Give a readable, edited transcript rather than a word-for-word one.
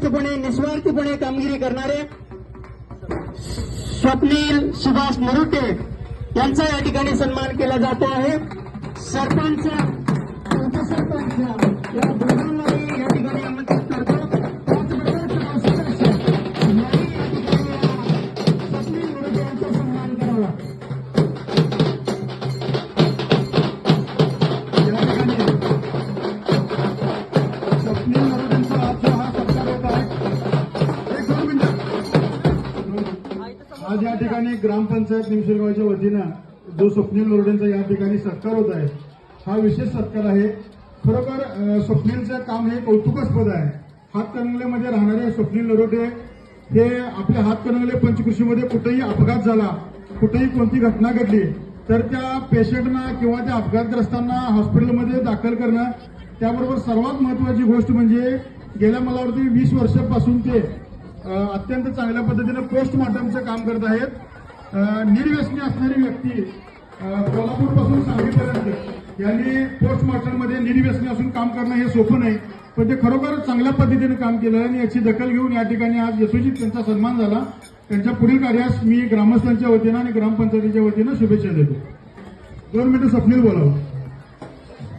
बिनधास्तपणे निस्वार्थीपणे कामगिरी करणारे स्वप्नील सुभाष नरोटे यांचा या ठिकाणी सन्मान केला जातो आहे। सरपंच उपसरपंच या दोघांनाही या ठिकाणी आमंत्रित करतो। त्याचबरोबर सदस्य यांनी या ठिकाणी स्वप्नील नरोटे यांचा सन्मान करावा। स्वप्नील नरोटेंचा हा सत्कार होत आहे। आज या ठिकाणी ग्रामपंचायत निमशेलगावच्या वतीनं जो स्वप्नील नरोटेंचा या ठिकाणी सत्कार होत आहे हा विशेष सत्कार आहे। खरोखर स्वप्नीलचं काम हे कौतुकास्पद आहे। हातकणंगलेमध्ये राहणारे स्वप्नील नरोटे हे आपल्या हातकणंगले पंचकृषीमध्ये कुठेही अपघात झाला, कुठेही कोणती घटना घडली तर त्या पेशंटना किंवा त्या अपघातग्रस्तांना हॉस्पिटलमध्ये दाखल करणं, त्याबरोबर सर्वात महत्वाची गोष्ट म्हणजे गेल्या मला वाटतं 20 वर्षापासून ते अत्यंत चांगल्या पद्धतीने पोस्टमॉर्टमचं काम करत आहेत। निर्व्यसनी असणारी व्यक्ती कोल्हापूरपासून सांगलीपर्यंत यांनी पोस्टमॉर्टममध्ये निर्व्यसनी असून काम करणं हे सोपं नाही, पण ते खरोखर चांगल्या पद्धतीने काम केलं आणि याची दखल घेऊन या ठिकाणी आज यशस्वीत त्यांचा सन्मान झाला। त्यांच्या पुढील कार्यास मी ग्रामस्थांच्या वतीनं आणि ग्रामपंचायतीच्या वतीनं शुभेच्छा देतो। 2 मिनिटं स्वप्नील बोलावं।